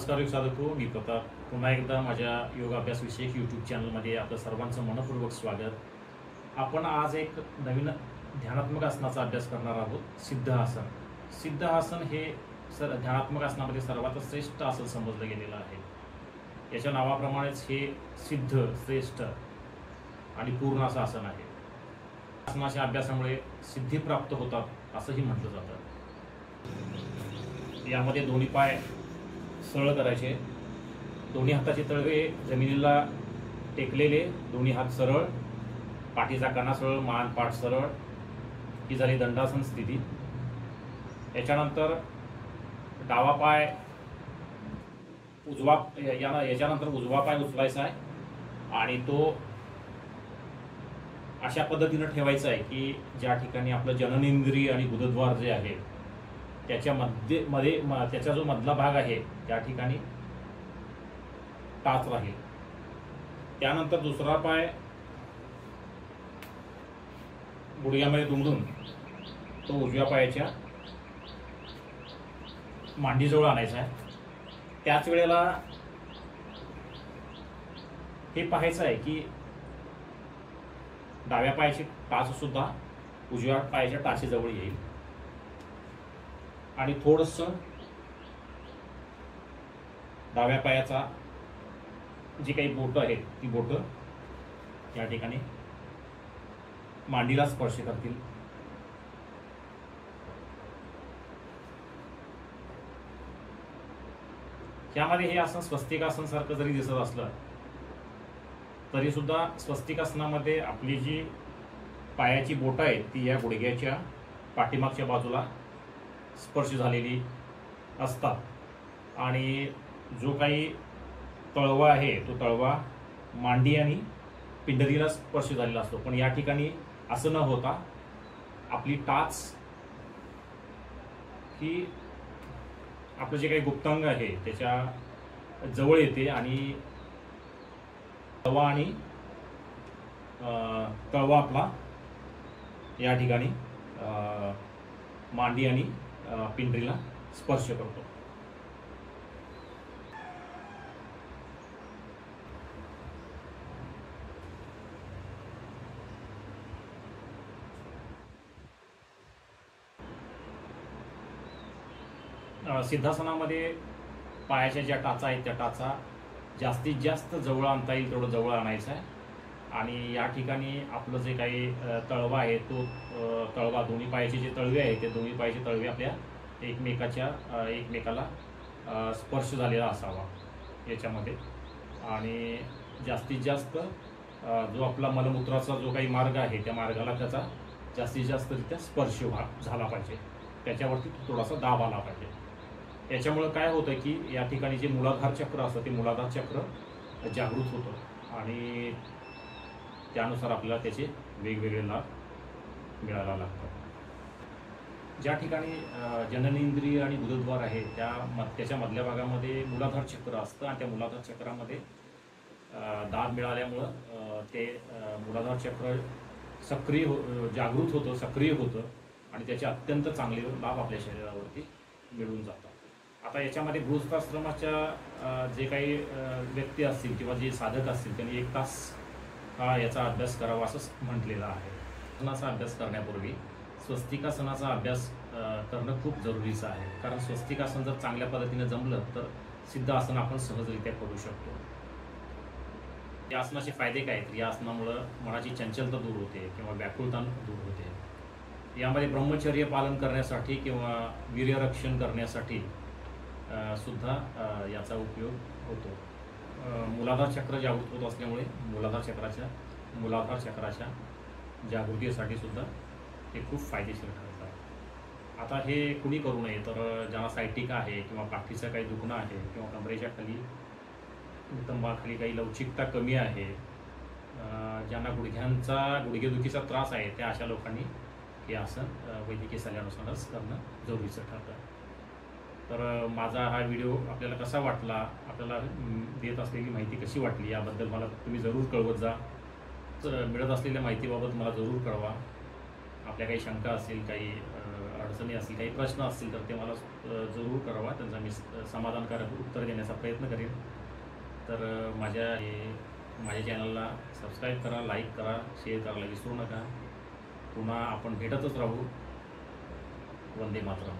नमस्कार योग साधको, मी प्रताप पुन्हा एकदा माझ्या योगाभ्यास विषयक यूट्यूब चॅनलमध्ये आपलं सर्वांचं मनपूर्वक स्वागत. आपण आज एक नवीन ध्यानात्मक आसनाचा अभ्यास करणार आहोत, सिद्ध आसन. सिद्ध आसन हे ध्यानात्मक आसनामध्ये सर्वात श्रेष्ठ आसन समजलं गेलेलं आहे. याच्या नावाप्रमाणेच हे सिद्ध, श्रेष्ठ आणि पूर्ण असं आसन आहे. आसनाच्या अभ्यासामुळे सिद्धी प्राप्त होतात असंही म्हटलं जातं. यामध्ये दोन्ही पाय सरळ करायचे, दोन्ही हाताचे तळवे जमिनीला टेकलेले, दोन्ही हात सरळ, पाठीचा कणा सरळ, मान पाठ सरळ. ही झाली दंडासन स्थिती. याच्यानंतर डावा पाय याच्यानंतर उजवा पाय उचलायचा आहे आणि तो अशा पद्धतीनं ठेवायचा आहे की ज्या ठिकाणी आपलं जननेंद्रिय आणि गुदद्वार जे आहे त्याचा जो मधला भाग आहे त्या ठिकाणी टाच राहील. त्यानंतर दुसरा पाय गुडघ्यामध्ये दुमडून तो उजव्या पायाच्या मांडीजवळ आणायचा आहे. त्याच वेळेला हे पाहायचं आहे की डाव्या पायाची टाच सुद्धा उजव्या पायाच्या टाचेजवळ येईल आणि थोडंसं डाव्या पायाचा जी काही बोटं आहेत ती बोटं या ठिकाणी मांडीला स्पर्श करतील. यामध्ये हे आसन स्वस्तिकासन सारखं जरी दिसत असलं तरी सुद्धा स्वस्तिकासनामध्ये आपली जी पायाची बोटं आहेत ती या गुडघ्याच्या पाठीमागच्या बाजूला स्पर्श झालेली असतात आणि जो काही तळवा आहे तो तळवा मांडी आणि पिंडरीला स्पर्श झालेला असतो. पण या ठिकाणी असं न होता आपली टाच ही आपलं जे काही गुप्तांग आहे त्याच्या जवळ येते आणि तळवा आणि तळवा आपला या ठिकाणी मांडी आणि पिंडरीला स्पर्श करतो. सिद्धासनामध्ये पायाच्या ज्या टाचा आहेत त्या टाचा जास्तीत जास्त जवळ आणता येईल तेवढं जवळ आणायचं आहे आणि या ठिकाणी आपलं जे काही तळवा आहे तो तळवा दोन्ही पायाचे जे तळवे आहेत ते दोन्ही पायाचे तळवे आपल्या एकमेकाला स्पर्श झालेला असावा याच्यामध्ये. आणि जास्तीत जास्त जो आपला मलमूत्राचा जो काही मार्ग आहे त्या मार्गाला त्याचा जास्तीत जास्तरित्या स्पर्श झाला पाहिजे, त्याच्यावरती थोडासा दाब आला पाहिजे. याच्यामुळं काय होतं की या ठिकाणी जे मूलाधार चक्र असतं ते मूलाधार चक्र जागृत होतं आणि त्यानुसार आपल्याला त्याचे वेगवेगळे लाभ मिळायला लागतात. ज्या ठिकाणी जननेंद्रिय आणि गुदद्वार आहे त्याच्या मधल्या भागामध्ये मूलाधार चक्र असतं आणि त्या मूलाधार चक्रामध्ये दाब मिळाल्यामुळं ते मूलाधार चक्र जागृत होतं, सक्रिय होतं आणि त्याचे अत्यंत चांगले लाभ आपल्या शरीरावरती मिळून जातात. आता याच्यामध्ये गृहस्थाश्रमाच्या जे काही व्यक्ती असतील किंवा जे साधक असतील त्यांनी 1 तास हा याचा अभ्यास करावा असं म्हटलेलं आहे. आसनाचा अभ्यास करण्यापूर्वी स्वस्तिकासनाचा अभ्यास करणं खूप जरुरीचं आहे, कारण स्वस्तिकासन जर चांगल्या पद्धतीने जमलं तर सिद्ध आसन आपण सहजरित्या करू शकतो. या आसनाचे फायदे काय आहेत? या आसनामुळं मनाची चंचलता दूर होते किंवा व्याकुळता दूर होते. यामध्ये ब्रह्मचर्य पालन करण्यासाठी किंवा वीर्यरक्षण करण्यासाठी सुद्धा याचा उपयोग होतो. मूलाधार चक्र जागृत होत असल्यामुळे मूलाधार चक्राच्या जागृतीसाठी सुद्धा हे खूप फायदेशीर ठरतात. आता हे कुणी करू नये तर ज्यांना सायटिका आहे किंवा पाठीचं काही दुखणं आहे किंवा कमरेच्या खाली नितंबाखाली काही लवचिकता कमी आहे, ज्यांना गुडघेदुखीचा त्रास आहे त्या अशा लोकांनी हे आसन वैद्यकीय सल्ल्यानुसारच करणं जरुरीचं ठरतं. तर माझा हा व्हिडिओ आपल्याला कसा वाटला, आपल्याला देत असलेली माहिती कशी वाटली याबद्दल मला तुम्ही जरूर कळवत जा. मिळत असलेल्या माहितीबाबत मला जरूर कळवा. आपल्या काही शंका असतील, काही अडचणी असतील, काही प्रश्न असतील तर ते मला जरूर कळवा. त्यांचा मी समाधानकारक उत्तर देण्याचा प्रयत्न करेन. तर माझ्या चॅनलला सबस्क्राईब करा, लाईक करा, शेअर करायला विसरू नका. पुन्हा आपण भेटतच राहू. वंदे मातरम.